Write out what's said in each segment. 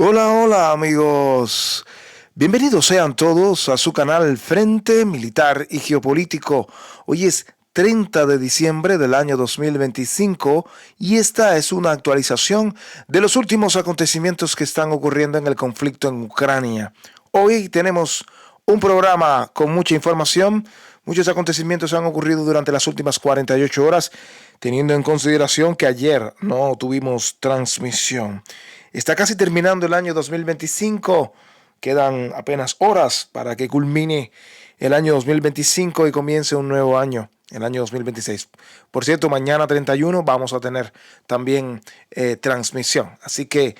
Hola, hola amigos. Bienvenidos sean todos a su canal Frente Militar y Geopolítico. Hoy es 30 de diciembre del año 2025 y esta es una actualización de los últimos acontecimientos que están ocurriendo en el conflicto en Ucrania. Hoy tenemos un programa con mucha información. Muchos acontecimientos han ocurrido durante las últimas 48 horas, teniendo en consideración que ayer no tuvimos transmisión. Está casi terminando el año 2025. Quedan apenas horas para que culmine el año 2025 y comience un nuevo año, el año 2026. Por cierto, mañana 31 vamos a tener también transmisión. Así que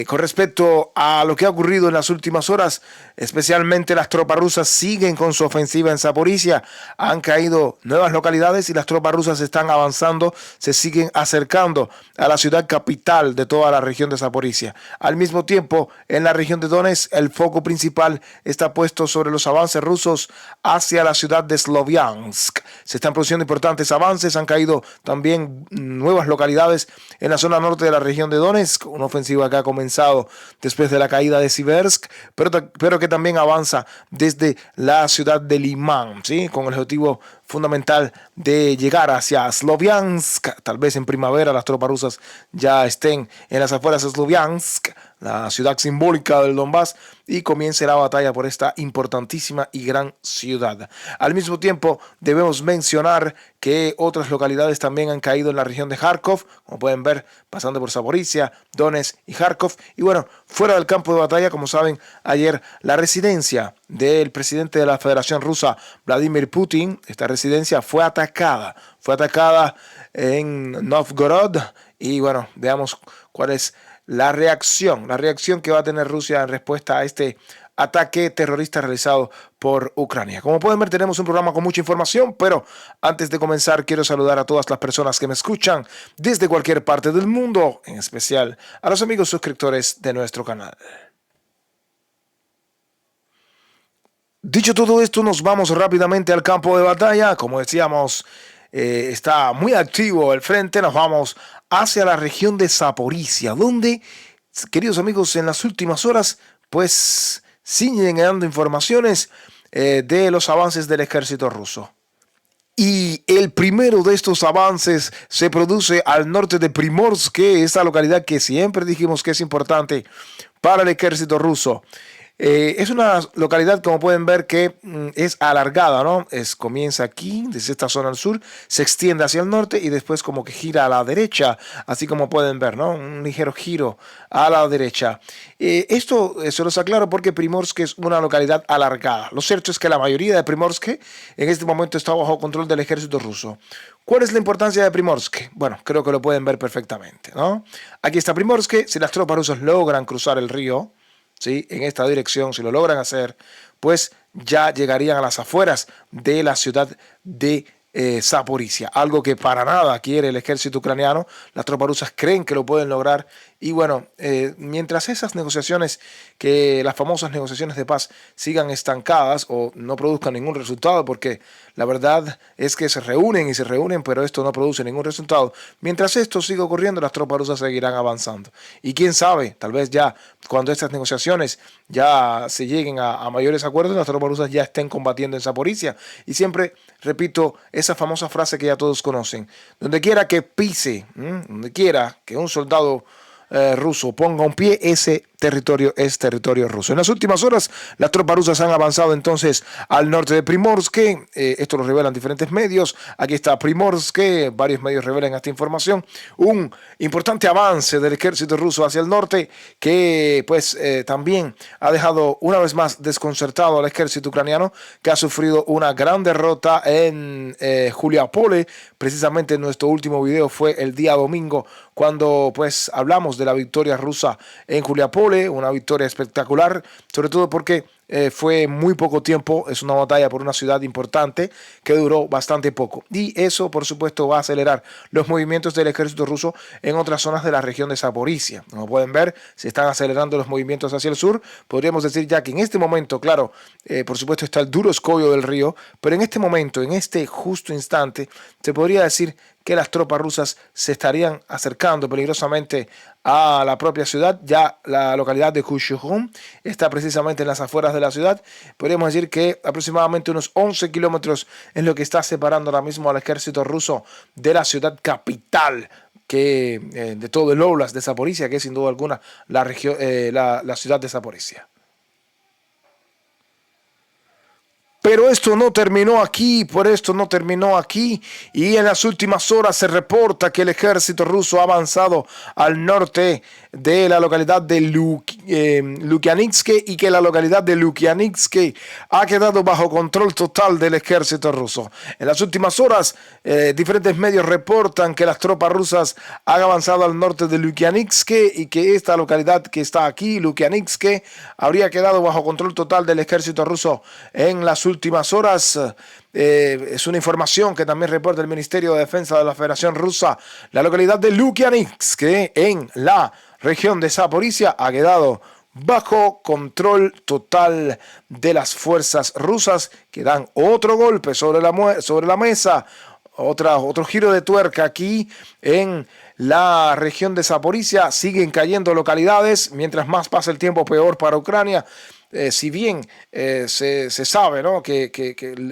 con respecto a lo que ha ocurrido en las últimas horas, especialmente las tropas rusas siguen con su ofensiva en Zaporizhia. Han caído nuevas localidades y las tropas rusas están avanzando, se siguen acercando a la ciudad capital de toda la región de Zaporizhia. Al mismo tiempo, en la región de Donetsk, el foco principal está puesto sobre los avances rusos hacia la ciudad de Sloviansk. Se están produciendo importantes avances, han caído también nuevas localidades en la zona norte de la región de Donetsk, una ofensiva que ha comenzado después de la caída de Siversk, pero que también avanza desde la ciudad de Limán, ¿sí? Con el objetivo fundamental de llegar hacia Sloviansk. Tal vez en primavera las tropas rusas ya estén en las afueras de Sloviansk, la ciudad simbólica del Donbass, y comience la batalla por esta importantísima y gran ciudad. Al mismo tiempo, debemos mencionar que otras localidades también han caído en la región de Kharkov, como pueden ver, pasando por Zaporizhia, Donetsk y Kharkov. Y bueno, fuera del campo de batalla, como saben, ayer la residencia del presidente de la Federación Rusa, Vladimir Putin, esta residencia fue atacada en Novgorod. Y bueno, veamos cuál es la reacción que va a tener Rusia en respuesta a este ataque terrorista realizado por Ucrania. Como pueden ver, tenemos un programa con mucha información, pero antes de comenzar quiero saludar a todas las personas que me escuchan desde cualquier parte del mundo, en especial a los amigos suscriptores de nuestro canal. Dicho todo esto, nos vamos rápidamente al campo de batalla. Como decíamos, está muy activo el frente. Nos vamos hacia la región de Zaporizhia, donde, queridos amigos, en las últimas horas, pues siguen dando informaciones de los avances del ejército ruso. Y el primero de estos avances se produce al norte de Primorsk, esta localidad que siempre dijimos que es importante para el ejército ruso. Es una localidad, como pueden ver, que es alargada, ¿no? Comienza aquí, desde esta zona al sur, se extiende hacia el norte y después como que gira a la derecha, así como pueden ver, ¿no? Un ligero giro a la derecha. Esto se los aclaro porque Primorsk es una localidad alargada. Lo cierto es que la mayoría de Primorsk en este momento está bajo control del ejército ruso. ¿Cuál es la importancia de Primorsk? Bueno, creo que lo pueden ver perfectamente, ¿no? Aquí está Primorsk. Si las tropas rusas logran cruzar el río, ¿sí?, en esta dirección, si lo logran hacer, pues ya llegarían a las afueras de la ciudad de Zaporizhia, algo que para nada quiere el ejército ucraniano. Las tropas rusas creen que lo pueden lograr y bueno, mientras esas negociaciones, que las famosas negociaciones de paz sigan estancadas o no produzcan ningún resultado, porque la verdad es que se reúnen y se reúnen, pero esto no produce ningún resultado. Mientras esto siga ocurriendo, las tropas rusas seguirán avanzando. Y quién sabe, tal vez ya cuando estas negociaciones ya se lleguen a mayores acuerdos, las tropas rusas ya estén combatiendo en Zaporizhia. Y siempre repito esa famosa frase que ya todos conocen: donde quiera que pise, donde quiera que un soldado ruso ponga un pie, ese territorio es territorio ruso. En las últimas horas, las tropas rusas han avanzado entonces al norte de Primorsk. Esto lo revelan diferentes medios. Aquí está Primorsk, varios medios revelan esta información. Un importante avance del ejército ruso hacia el norte que pues también ha dejado una vez más desconcertado al ejército ucraniano, que ha sufrido una gran derrota en Juliapole. Precisamente nuestro último video fue el día domingo, cuando pues hablamos de la victoria rusa en Juliapole, una victoria espectacular, sobre todo porque fue muy poco tiempo, es una batalla por una ciudad importante que duró bastante poco. Y eso, por supuesto, va a acelerar los movimientos del ejército ruso en otras zonas de la región de Zaporizhia. Como pueden ver, se están acelerando los movimientos hacia el sur. Podríamos decir ya que en este momento, claro, por supuesto está el duro escollo del río, pero en este momento, en este justo instante, se podría decir que las tropas rusas se estarían acercando peligrosamente a la propia ciudad. Ya la localidad de Khushhum está precisamente en las afueras de la ciudad. Podríamos decir que aproximadamente unos 11 kilómetros es lo que está separando ahora mismo al ejército ruso de la ciudad capital de todo el Oblast de Zaporizhia, que es sin duda alguna la ciudad de Zaporizhia. Pero esto no terminó aquí, por esto no terminó aquí, y en las últimas horas se reporta que el ejército ruso ha avanzado al norte de la localidad de Lukianivsk y que la localidad de Lukianivsk ha quedado bajo control total del ejército ruso. En las últimas horas, diferentes medios reportan que las tropas rusas han avanzado al norte de Lukianivsk y que esta localidad que está aquí, Lukianivsk, habría quedado bajo control total del ejército ruso en las últimas horas. Es una información que también reporta el Ministerio de Defensa de la Federación Rusa. La localidad de Lukianivsk, en la región de Zaporizhia, ha quedado bajo control total de las fuerzas rusas, que dan otro golpe sobre la mesa, otro giro de tuerca aquí en la región de Zaporizhia. Siguen cayendo localidades, mientras más pasa el tiempo peor para Ucrania. Si bien se sabe, ¿no?, que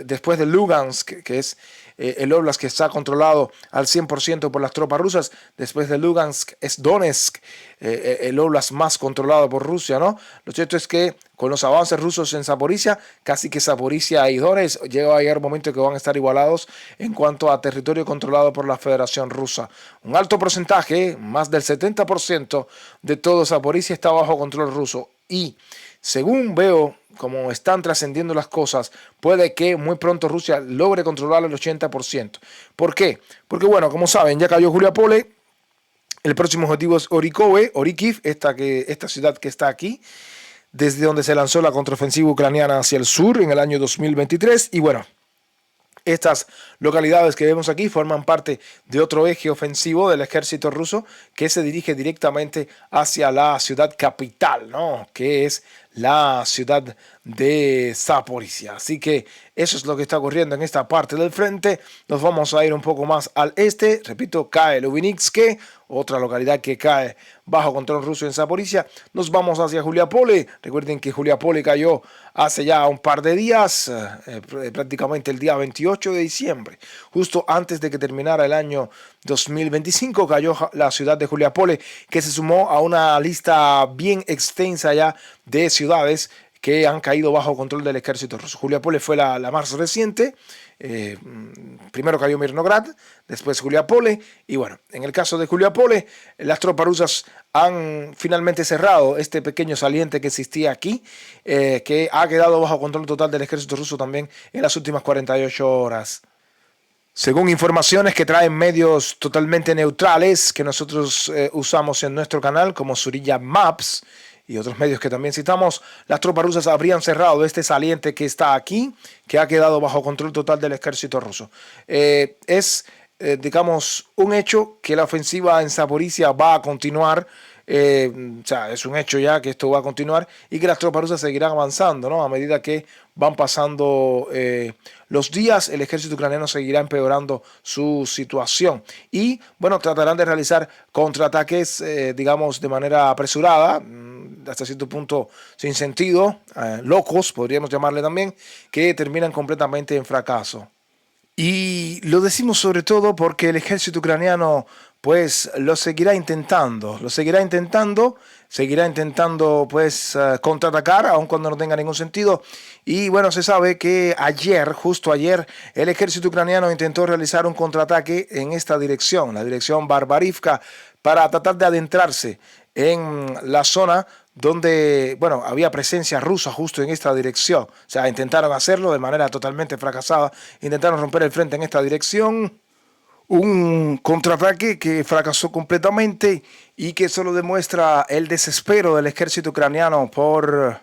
después de Lugansk, que es el Oblast que está controlado al 100% por las tropas rusas, después de Lugansk es Donetsk, el Oblast más controlado por Rusia, ¿no? Lo cierto es que con los avances rusos en Zaporizhia, casi que Zaporizhia y Donetsk llega a llegar un momento que van a estar igualados en cuanto a territorio controlado por la Federación Rusa. Un alto porcentaje, más del 70% de todo Zaporizhia está bajo control ruso, y según veo cómo están trascendiendo las cosas, puede que muy pronto Rusia logre controlar el 80%. ¿Por qué? Porque, bueno, como saben, ya cayó Guliápole. El próximo objetivo es Orikiv, esta ciudad que está aquí, desde donde se lanzó la contraofensiva ucraniana hacia el sur en el año 2023. Y bueno, estas localidades que vemos aquí forman parte de otro eje ofensivo del ejército ruso que se dirige directamente hacia la ciudad capital, ¿no?, que es la ciudad de Zaporizhia. Así que eso es lo que está ocurriendo en esta parte del frente. Nos vamos a ir un poco más al este. Repito, cae Lubiansk, otra localidad que cae bajo control ruso en Zaporizhia. Nos vamos hacia Guliápole. Recuerden que Guliápole cayó hace ya un par de días, prácticamente el día 28 de diciembre. Justo antes de que terminara el año 2025 cayó la ciudad de Guliápole, que se sumó a una lista bien extensa ya de ciudades que han caído bajo control del ejército ruso. Guliápole fue la más reciente. Primero cayó Mirnograd, después Guliápole, y bueno, en el caso de Guliápole, las tropas rusas han finalmente cerrado este pequeño saliente que existía aquí, que ha quedado bajo control total del ejército ruso también en las últimas 48 horas. Según informaciones que traen medios totalmente neutrales que nosotros usamos en nuestro canal, como Surya Maps y otros medios que también citamos, las tropas rusas habrían cerrado este saliente que está aquí, que ha quedado bajo control total del ejército ruso. Digamos, un hecho que la ofensiva en Zaporizhia va a continuar. O sea, es un hecho ya que esto va a continuar y que las tropas rusas seguirán avanzando, ¿no? A medida que van pasando los días, el ejército ucraniano seguirá empeorando su situación y, bueno, tratarán de realizar contraataques, digamos, de manera apresurada, hasta cierto punto sin sentido, locos, podríamos llamarle también, que terminan completamente en fracaso. Y lo decimos sobre todo porque el ejército ucraniano pues lo seguirá intentando, seguirá intentando pues contraatacar, aun cuando no tenga ningún sentido. Y bueno, se sabe que justo ayer, el ejército ucraniano intentó realizar un contraataque en esta dirección, la dirección Barbarivka, para tratar de adentrarse en la zona donde, bueno, había presencia rusa justo en esta dirección. O sea, intentaron hacerlo de manera totalmente fracasada, intentaron romper el frente en esta dirección. Un contraataque que fracasó completamente y que solo demuestra el desespero del ejército ucraniano por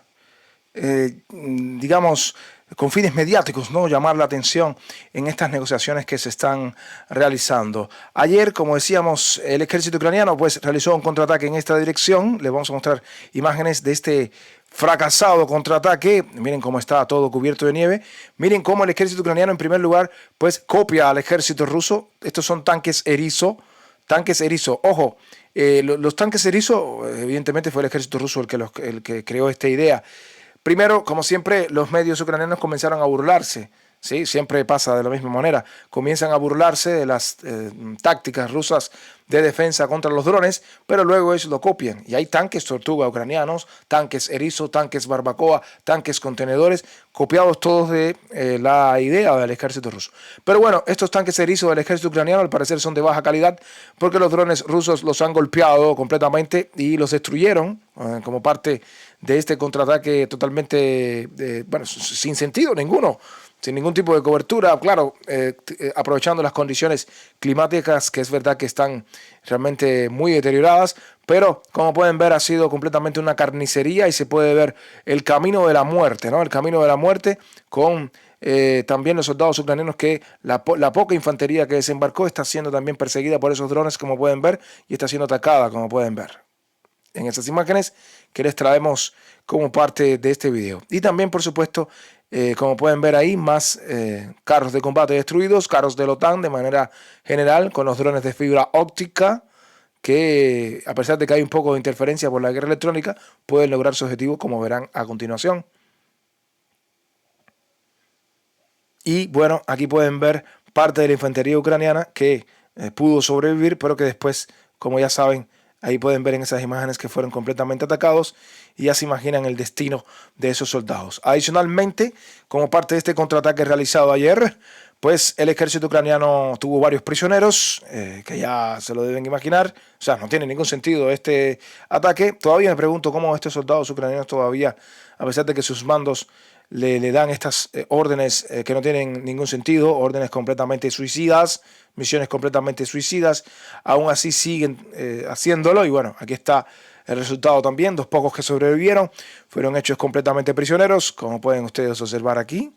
digamos, con fines mediáticos, ¿no? Llamar la atención en estas negociaciones que se están realizando. Ayer, como decíamos, el ejército ucraniano pues realizó un contraataque en esta dirección. Les vamos a mostrar imágenes de este fracasado contraataque. Miren cómo está todo cubierto de nieve. Miren cómo el ejército ucraniano, en primer lugar, pues copia al ejército ruso. Estos son tanques Erizo. Tanques Erizo. Ojo, los tanques Erizo, evidentemente fue el ejército ruso el que creó esta idea. Primero, como siempre, los medios ucranianos comenzaron a burlarse, ¿sí? Siempre pasa de la misma manera. Comienzan a burlarse de las tácticas rusas de defensa contra los drones, pero luego ellos lo copian. Y hay tanques Tortuga ucranianos, tanques Erizo, tanques Barbacoa, tanques contenedores, copiados todos de la idea del ejército ruso. Pero bueno, estos tanques Erizo del ejército ucraniano al parecer son de baja calidad porque los drones rusos los han golpeado completamente y los destruyeron como parte de este contraataque totalmente, bueno, sin sentido ninguno, sin ningún tipo de cobertura, claro, aprovechando las condiciones climáticas que es verdad que están realmente muy deterioradas, pero como pueden ver ha sido completamente una carnicería y se puede ver el camino de la muerte, ¿no? El camino de la muerte con también los soldados ucranianos que la poca infantería que desembarcó está siendo también perseguida por esos drones, como pueden ver, y está siendo atacada, como pueden ver en estas imágenes que les traemos como parte de este video. Y también, por supuesto, como pueden ver ahí, más carros de combate destruidos, carros de la OTAN de manera general, con los drones de fibra óptica, que a pesar de que hay un poco de interferencia por la guerra electrónica, pueden lograr su objetivo, como verán a continuación. Y bueno, aquí pueden ver parte de la infantería ucraniana que pudo sobrevivir, pero que después, como ya saben, ahí pueden ver en esas imágenes que fueron completamente atacados y ya se imaginan el destino de esos soldados. Adicionalmente, como parte de este contraataque realizado ayer, pues el ejército ucraniano tuvo varios prisioneros, que ya se lo deben imaginar. O sea, no tiene ningún sentido este ataque. Todavía me pregunto cómo estos soldados ucranianos todavía, a pesar de que sus mandos le dan estas órdenes que no tienen ningún sentido, órdenes completamente suicidas, misiones completamente suicidas, aún así siguen haciéndolo. Y bueno, aquí está el resultado también. Los pocos que sobrevivieron fueron hechos completamente prisioneros, como pueden ustedes observar aquí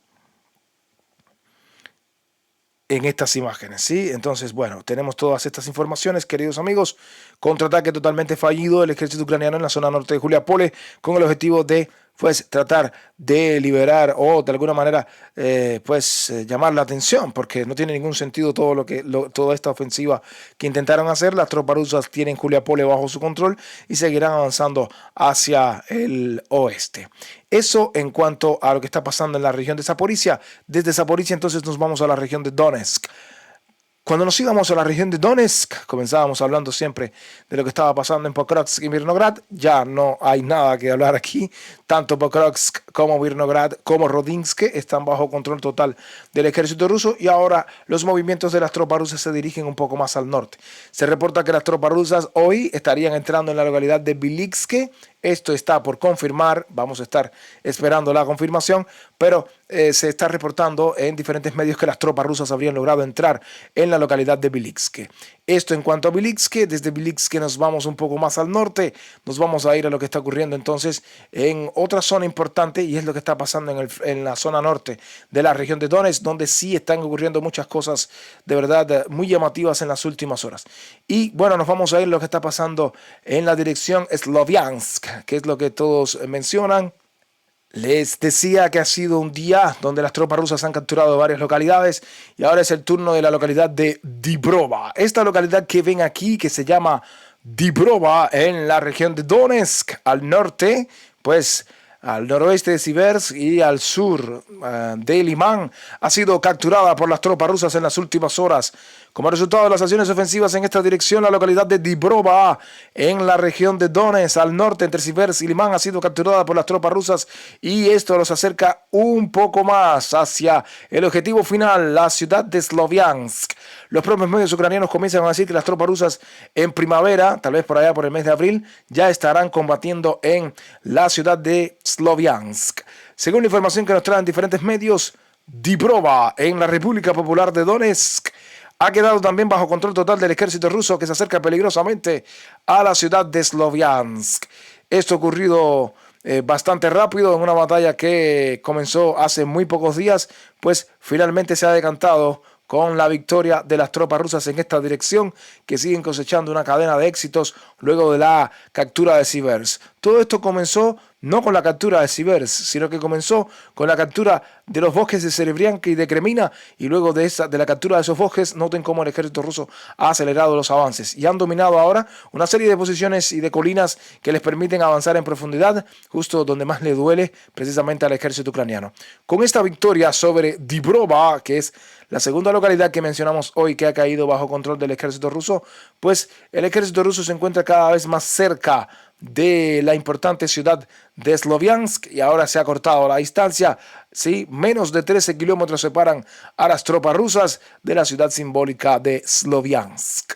en estas imágenes, ¿sí? Entonces, bueno, tenemos todas estas informaciones, queridos amigos. Contraataque totalmente fallido del ejército ucraniano en la zona norte de Juliápole con el objetivo de pues tratar de liberar o de alguna manera llamar la atención, porque no tiene ningún sentido toda esta ofensiva que intentaron hacer. Las tropas rusas tienen Juliápole bajo su control y seguirán avanzando hacia el oeste. Eso en cuanto a lo que está pasando en la región de Zaporizhia. Desde Zaporizhia entonces nos vamos a la región de Donetsk. Cuando nos íbamos a la región de Donetsk, comenzábamos hablando siempre de lo que estaba pasando en Pokrovsk y Mirnograd. Ya no hay nada que hablar aquí. Tanto Pokrovsk como Mirnograd como Rodinsk están bajo control total del ejército ruso y ahora los movimientos de las tropas rusas se dirigen un poco más al norte. Se reporta que las tropas rusas hoy estarían entrando en la localidad de Bilivske. Esto está por confirmar, vamos a estar esperando la confirmación, pero se está reportando en diferentes medios que las tropas rusas habrían logrado entrar en la localidad de Bilivske. Esto en cuanto a Bilivske. Desde Bilivske nos vamos un poco más al norte, nos vamos a ir a lo que está ocurriendo entonces en otra zona importante y es lo que está pasando en la zona norte de la región de Donetsk, donde sí están ocurriendo muchas cosas de verdad muy llamativas en las últimas horas. Y bueno, nos vamos a ir a lo que está pasando en la dirección Sloviansk, que es lo que todos mencionan. Les decía que ha sido un día donde las tropas rusas han capturado varias localidades y ahora es el turno de la localidad de Dibrova. Esta localidad que ven aquí, que se llama Dibrova, en la región de Donetsk, al norte, pues al noroeste de Siversk y al sur de Limán, ha sido capturada por las tropas rusas en las últimas horas. Como resultado de las acciones ofensivas en esta dirección, la localidad de Dibrova, en la región de Donetsk, al norte entre Siversk y Limán, ha sido capturada por las tropas rusas y esto los acerca un poco más hacia el objetivo final, la ciudad de Sloviansk. Los propios medios ucranianos comienzan a decir que las tropas rusas en primavera, tal vez por allá por el mes de abril, ya estarán combatiendo en la ciudad de Sloviansk. Según la información que nos traen diferentes medios, Dibrova, en la República Popular de Donetsk, ha quedado también bajo control total del ejército ruso que se acerca peligrosamente a la ciudad de Sloviansk. Esto ocurrido bastante rápido en una batalla que comenzó hace muy pocos días, pues finalmente se ha decantado con la victoria de las tropas rusas en esta dirección, que siguen cosechando una cadena de éxitos luego de la captura de Siversk. Todo esto comenzó no con la captura de Siversk, sino que comenzó con la captura de los bosques de Serebrianka y de Kremina, y luego de la captura de esos bosques, noten cómo el ejército ruso ha acelerado los avances y han dominado ahora una serie de posiciones y de colinas que les permiten avanzar en profundidad, justo donde más le duele precisamente al ejército ucraniano. Con esta victoria sobre Dibrova, que es la segunda localidad que mencionamos hoy que ha caído bajo control del ejército ruso, pues el ejército ruso se encuentra cada vez más cerca de la importante ciudad de Sloviansk y ahora se ha cortado la distancia. Sí, menos de 13 kilómetros separan a las tropas rusas de la ciudad simbólica de Sloviansk.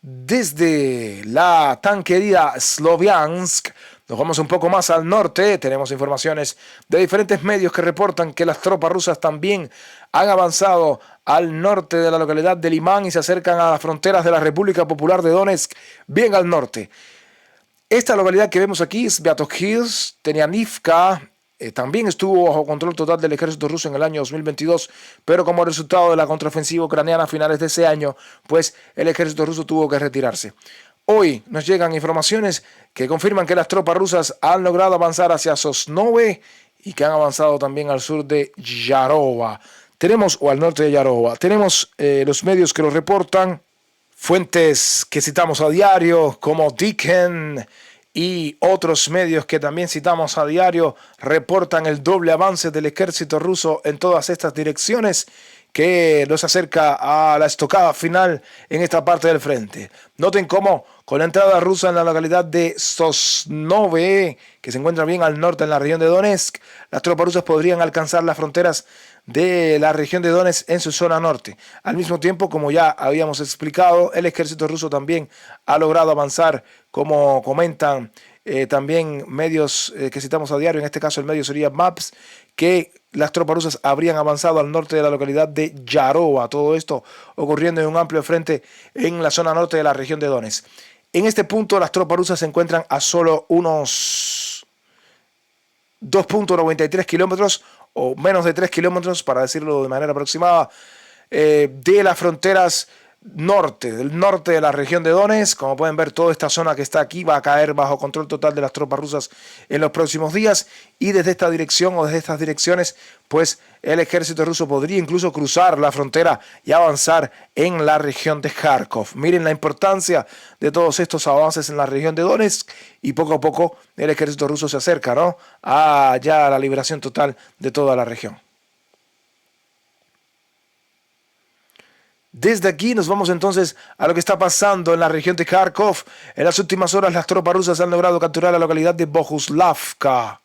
Desde la tan querida Sloviansk nos vamos un poco más al norte. Tenemos informaciones de diferentes medios que reportan que las tropas rusas también han avanzado al norte de la localidad de Limán y se acercan a las fronteras de la República Popular de Donetsk, bien al norte. Esta localidad que vemos aquí, Sviatohirsk, Tenianivka, también estuvo bajo control total del ejército ruso en el año 2022, pero como resultado de la contraofensiva ucraniana a finales de ese año, pues el ejército ruso tuvo que retirarse. Hoy nos llegan informaciones que confirman que las tropas rusas han logrado avanzar hacia Sosnoye y que han avanzado también al sur de Yarova. O al norte de Yarova. Tenemos los medios que lo reportan, fuentes que citamos a diario como Diken y otros medios que también citamos a diario reportan el doble avance del ejército ruso en todas estas direcciones que nos acerca a la estocada final en esta parte del frente. Noten cómo con la entrada rusa en la localidad de Sosnoye, que se encuentra bien al norte en la región de Donetsk, las tropas rusas podrían alcanzar las fronteras de la región de Donetsk en su zona norte. Al mismo tiempo, como ya habíamos explicado, el ejército ruso también ha logrado avanzar, como comentan también medios que citamos a diario, en este caso el medio sería Maps, que las tropas rusas habrían avanzado al norte de la localidad de Yarova. Todo esto ocurriendo en un amplio frente en la zona norte de la región de Donetsk. En este punto las tropas rusas se encuentran a solo unos 2.93 kilómetros o menos de 3 kilómetros, para decirlo de manera aproximada, de las fronteras del norte de la región de Donetsk. Como pueden ver, toda esta zona que está aquí va a caer bajo control total de las tropas rusas en los próximos días, y desde esta dirección o desde estas direcciones, pues el ejército ruso podría incluso cruzar la frontera y avanzar en la región de Kharkov. Miren la importancia de todos estos avances en la región de Donetsk, y poco a poco el ejército ruso se acerca, ¿no?, a ya la liberación total de toda la región. Desde aquí nos vamos entonces a lo que está pasando en la región de Kharkov. En las últimas horas las tropas rusas han logrado capturar la localidad de Bohuslavka.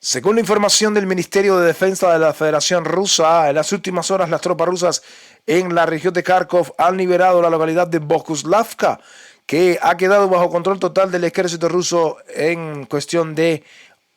Según la información del Ministerio de Defensa de la Federación Rusa, en las últimas horas las tropas rusas en la región de Kharkov han liberado la localidad de Bohuslavka, que ha quedado bajo control total del ejército ruso en cuestión de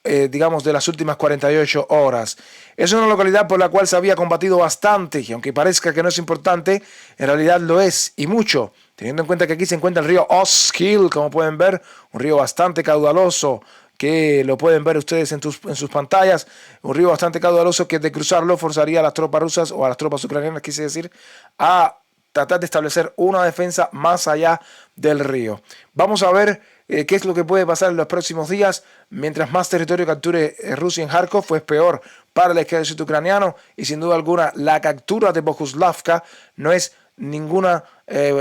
de las últimas 48 horas. Es una localidad por la cual se había combatido bastante, y aunque parezca que no es importante, en realidad lo es, y mucho, teniendo en cuenta que aquí se encuentra el río Oskil, como pueden ver, un río bastante caudaloso, que lo pueden ver ustedes en sus pantallas, un río bastante caudaloso que de cruzarlo forzaría a las tropas rusas, o a las tropas ucranianas, quise decir, a tratar de establecer una defensa más allá del río. Vamos a ver qué es lo que puede pasar en los próximos días. Mientras más territorio capture Rusia en Kharkov, pues peor para el ejército ucraniano, y sin duda alguna la captura de Bohuslavka no es ninguna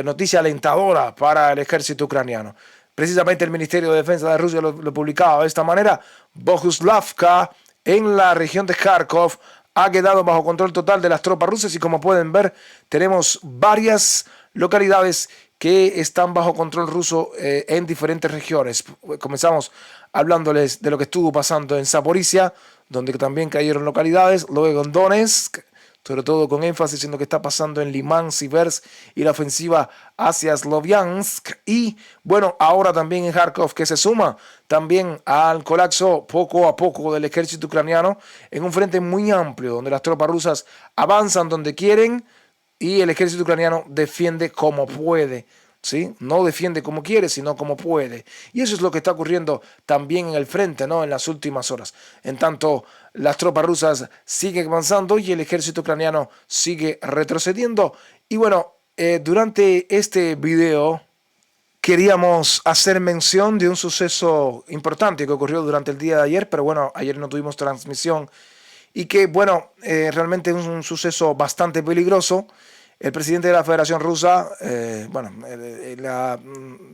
noticia alentadora para el ejército ucraniano. Precisamente el Ministerio de Defensa de Rusia lo publicaba de esta manera: Bohuslavka en la región de Kharkov ha quedado bajo control total de las tropas rusas, y como pueden ver tenemos varias localidades que están bajo control ruso en diferentes regiones. Comenzamos hablándoles de lo que estuvo pasando en Zaporizhia, donde también cayeron localidades, luego en Donetsk, sobre todo con énfasis en lo que está pasando en Limán, Siversk y la ofensiva hacia Sloviansk, y bueno, ahora también en Kharkov, que se suma también al colapso poco a poco del ejército ucraniano en un frente muy amplio, donde las tropas rusas avanzan donde quieren y el ejército ucraniano defiende como puede. ¿sí? No defiende como quiere, sino como puede. Y eso es lo que está ocurriendo también en el frente, ¿no? En las últimas horas. En tanto, las tropas rusas siguen avanzando y el ejército ucraniano sigue retrocediendo. Y bueno, durante este video queríamos hacer mención de un suceso importante que ocurrió durante el día de ayer, pero bueno, ayer no tuvimos transmisión y que, bueno, realmente es un suceso bastante peligroso. El presidente de la Federación Rusa, la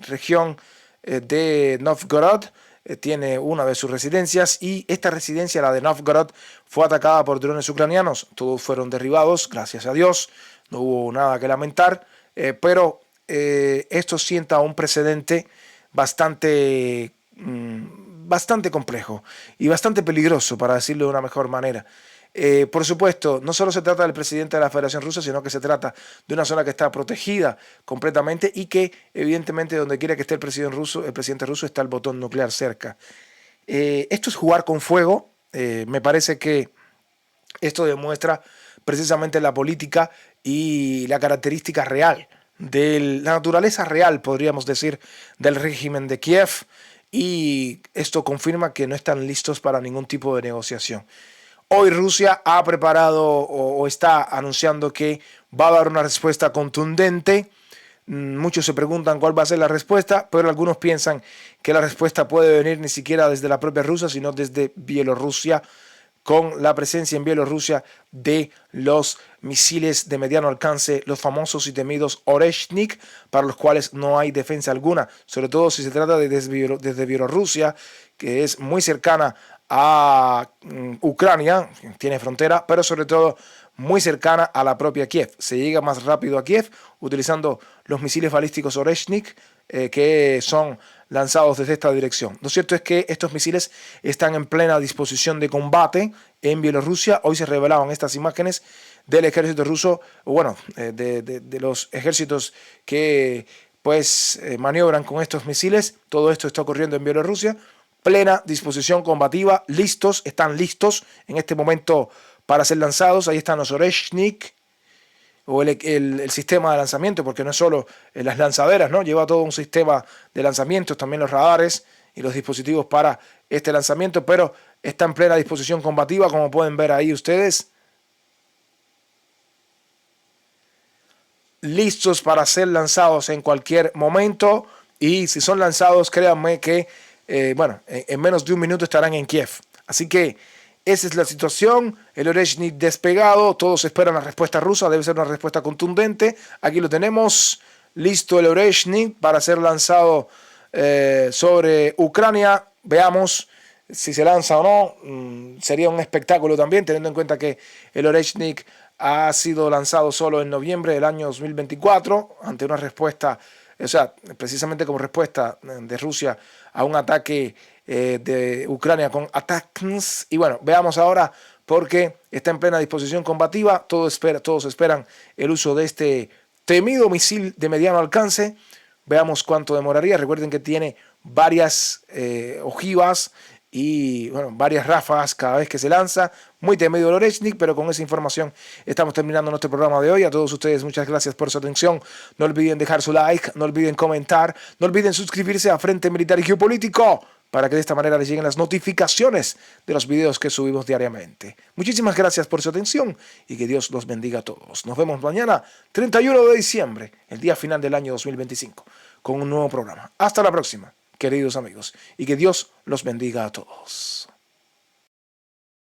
región de Novgorod, tiene una de sus residencias y esta residencia, la de Novgorod, fue atacada por drones ucranianos. Todos fueron derribados, gracias a Dios, no hubo nada que lamentar, pero esto sienta un precedente bastante complejo y bastante peligroso, para decirlo de una mejor manera. Por supuesto, no solo se trata del presidente de la Federación Rusa, sino que se trata de una zona que está protegida completamente y que, evidentemente, donde quiera que esté el presidente ruso está el botón nuclear cerca. Esto es jugar con fuego. Me parece que esto demuestra precisamente la política y la característica real, de la naturaleza real, podríamos decir, del régimen de Kiev, y esto confirma que no están listos para ningún tipo de negociación. Hoy Rusia ha preparado o está anunciando que va a dar una respuesta contundente. Muchos se preguntan cuál va a ser la respuesta, pero algunos piensan que la respuesta puede venir ni siquiera desde la propia Rusia, sino desde Bielorrusia, con la presencia en Bielorrusia de los misiles de mediano alcance, los famosos y temidos Oreshnik, para los cuales no hay defensa alguna, sobre todo si se trata de desde Bielorrusia, que es muy cercana a Ucrania, tiene frontera, pero sobre todo muy cercana a la propia Kiev. Se llega más rápido a Kiev utilizando los misiles balísticos Oreshnik, que son lanzados desde esta dirección. Lo cierto es que estos misiles están en plena disposición de combate en Bielorrusia. Hoy se revelaban estas imágenes del ejército ruso, de los ejércitos que maniobran con estos misiles. Todo esto está ocurriendo en Bielorrusia. Plena disposición combativa, están listos en este momento para ser lanzados. Ahí están los Oreshnik, o el sistema de lanzamiento, porque no es solo las lanzaderas, ¿no? Lleva todo un sistema de lanzamientos, también los radares y los dispositivos para este lanzamiento, pero está en plena disposición combativa, como pueden ver ahí ustedes. Listos para ser lanzados en cualquier momento, y si son lanzados, créanme que, en menos de un minuto estarán en Kiev. Así que esa es la situación. El Oreshnik despegado. Todos esperan la respuesta rusa. Debe ser una respuesta contundente. Aquí lo tenemos. Listo el Oreshnik para ser lanzado sobre Ucrania. Veamos si se lanza o no. Sería un espectáculo también, teniendo en cuenta que el Oreshnik ha sido lanzado solo en noviembre del año 2024 ante una respuesta, precisamente como respuesta de Rusia a un ataque de Ucrania con ATACMS. Y bueno, veamos ahora, porque está en plena disposición combativa. Todos esperan el uso de este temido misil de mediano alcance. Veamos cuánto demoraría. Recuerden que tiene varias ojivas y varias ráfagas cada vez que se lanza. Muy temido el Oreshnik, pero con esa información estamos terminando nuestro programa de hoy. A todos ustedes, muchas gracias por su atención. No olviden dejar su like, no olviden comentar, no olviden suscribirse a Frente Militar y Geopolítico, para que de esta manera les lleguen las notificaciones de los videos que subimos diariamente. Muchísimas gracias por su atención y que Dios los bendiga a todos. Nos vemos mañana, 31 de diciembre, el día final del año 2025, con un nuevo programa. Hasta la próxima, queridos amigos, y que Dios los bendiga a todos.